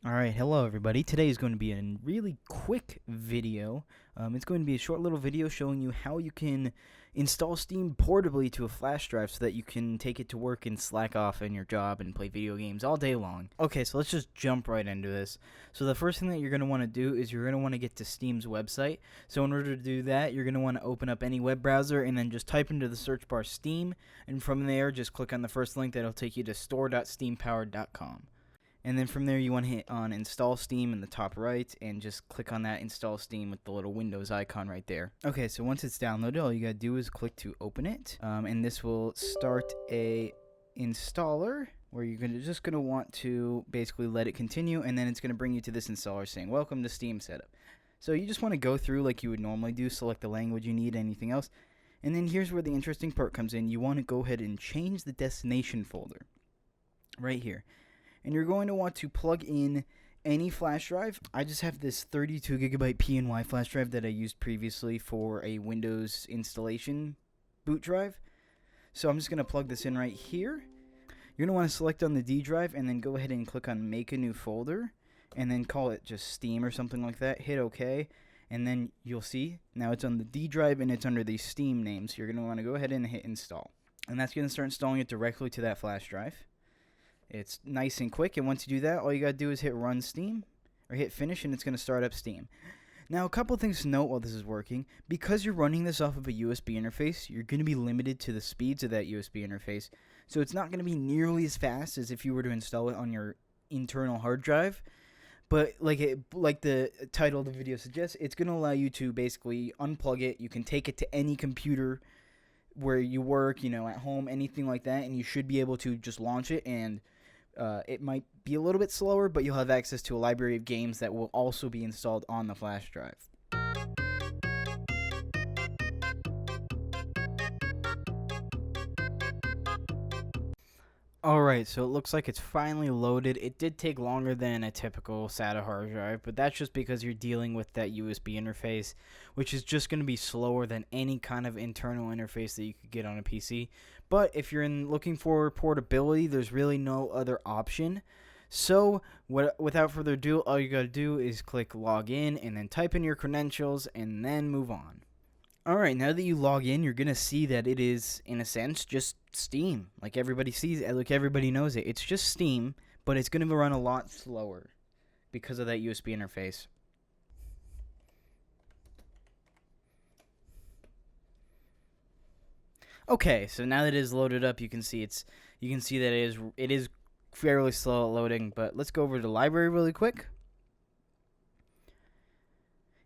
Alright, hello everybody. Today is going to be a really quick video. It's going to be a short little video showing you how you can install Steam portably to a flash drive so that you can take it to work and slack off in your job and play video games all day long. Okay, so let's just jump right into this. So the first thing that you're going to want to do is you're going to want to get to Steam's website. So in order to do that, you're going to want to open up any web browser and then just type into the search bar Steam, and from there just click on the first link that'll take you to store.steampowered.com. And then from there you want to hit on install Steam in the top right and just click on that install Steam with the little Windows icon right there. Okay, so once it's downloaded, all you gotta do is click to open it, and this will start a installer where you're just gonna want to basically let it continue, and then it's gonna bring you to this installer saying welcome to Steam setup. So you just want to go through like you would normally do, select the language you need, anything else, and then here's where the interesting part comes in. You want to go ahead and change the destination folder right here. And you're going to want to plug in any flash drive. I just have this 32 gigabyte PNY flash drive that I used previously for a Windows installation boot drive. So I'm just going to plug this in right here. You're going to want to select on the D drive and then go ahead and click on make a new folder and then call it just Steam or something like that. Hit OK. And then you'll see now it's on the D drive and it's under the Steam name. So you're going to want to go ahead and hit install. And that's going to start installing it directly to that flash drive. It's nice and quick, and once you do that, all you gotta do is hit run Steam, or hit finish, and it's gonna start up Steam. Now, a couple things to note while this is working. Because you're running this off of a USB interface, you're gonna be limited to the speeds of that USB interface, so it's not gonna be nearly as fast as if you were to install it on your internal hard drive. But like the title of the video suggests, it's gonna allow you to basically unplug it. You can take it to any computer where you work, at home, anything like that, and you should be able to just launch it, and it might be a little bit slower, but you'll have access to a library of games that will also be installed on the flash drive. Alright, so it looks like it's finally loaded. It did take longer than a typical SATA hard drive, but that's just because you're dealing with that USB interface, which is just going to be slower than any kind of internal interface that you could get on a PC. But if you're looking for portability, there's really no other option. So without further ado, all you got to do is click log in and then type in your credentials and then move on. Alright, now that you log in, you're going to see that it is, in a sense, just Steam. Like everybody sees it, like everybody knows it. It's just Steam, but it's going to run a lot slower because of that USB interface. Okay, so now that it is loaded up, you can see that it is fairly slow at loading, but let's go over to the library really quick.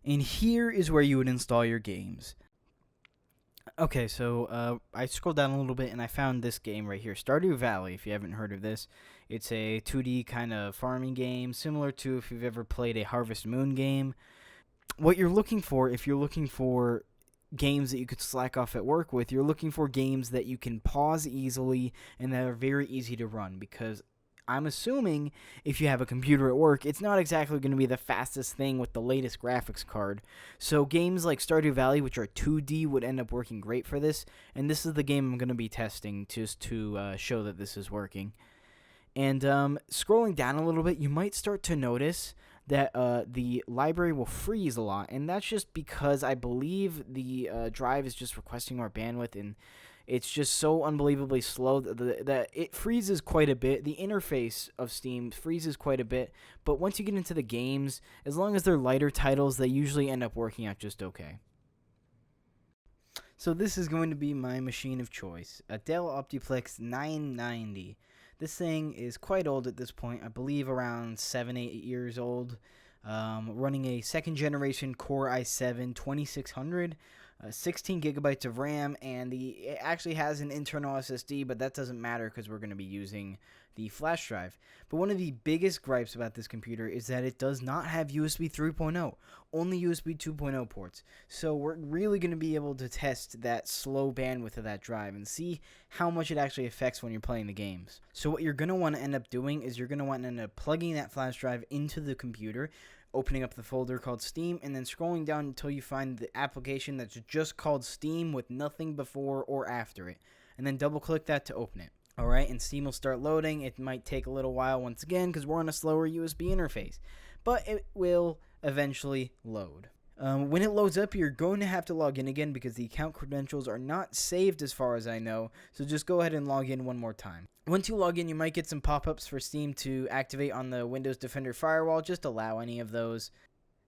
And here is where you would install your games. Okay, so I scrolled down a little bit and I found this game right here, Stardew Valley. If you haven't heard of this, it's a 2D kind of farming game, similar to if you've ever played a Harvest Moon game. What you're looking for, if you're looking for games that you could slack off at work with, you're looking for games that you can pause easily and that are very easy to run, because I'm assuming if you have a computer at work, it's not exactly going to be the fastest thing with the latest graphics card. So games like Stardew Valley, which are 2D, would end up working great for this. And this is the game I'm going to be testing just to show that this is working. And scrolling down a little bit, you might start to notice that the library will freeze a lot. And that's just because I believe the drive is just requesting more bandwidth, and it's just so unbelievably slow that it freezes quite a bit. The interface of Steam freezes quite a bit, but once you get into the games, as long as they're lighter titles, they usually end up working out just okay. So this is going to be my machine of choice, a Dell Optiplex 990. This thing is quite old at this point, I believe around 7-8 years old, running a second generation Core i7 2600. 16 gigabytes of RAM, and it actually has an internal SSD, but that doesn't matter because we're going to be using the flash drive. But one of the biggest gripes about this computer is that it does not have USB 3.0, only USB 2.0 ports. So we're really going to be able to test that slow bandwidth of that drive and see how much it actually affects when you're playing the games. So what you're going to want to end up doing is you're going to want to end up plugging that flash drive into the computer, opening up the folder called Steam, and then scrolling down until you find the application that's just called Steam with nothing before or after it, and then double click that to open it. Alright, and Steam will start loading. It might take a little while once again because we're on a slower USB interface, but it will eventually load. When it loads up, you're going to have to log in again because the account credentials are not saved as far as I know, so just go ahead and log in one more time. Once you log in, you might get some pop-ups for Steam to activate on the Windows Defender firewall. Just allow any of those.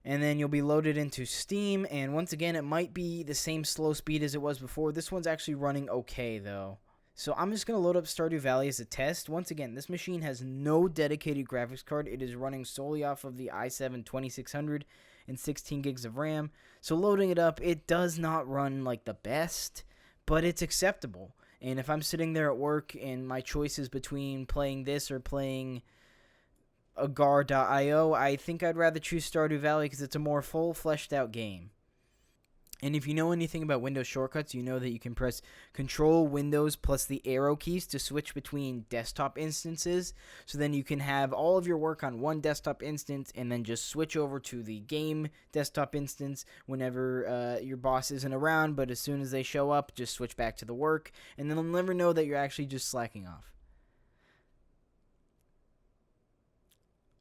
And then you'll be loaded into Steam, and once again, it might be the same slow speed as it was before. This one's actually running okay, though. So I'm just going to load up Stardew Valley as a test. Once again, this machine has no dedicated graphics card. It is running solely off of the i7 2600 and 16 gigs of RAM. So loading it up, it does not run like the best, but it's acceptable. And if I'm sitting there at work and my choice is between playing this or playing Agar.io, I think I'd rather choose Stardew Valley because it's a more full, fleshed out game. And if you know anything about Windows shortcuts, you know that you can press Control Windows plus the arrow keys to switch between desktop instances. So then you can have all of your work on one desktop instance and then just switch over to the game desktop instance whenever your boss isn't around. But as soon as they show up, just switch back to the work. And then they'll never know that you're actually just slacking off.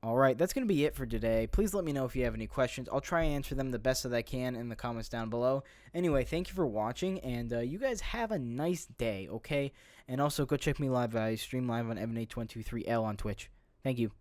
Alright, that's going to be it for today. Please let me know if you have any questions. I'll try and answer them the best that I can in the comments down below. Anyway, thank you for watching, and you guys have a nice day, okay? And also, go check me live. I stream live on Ebony123L on Twitch. Thank you.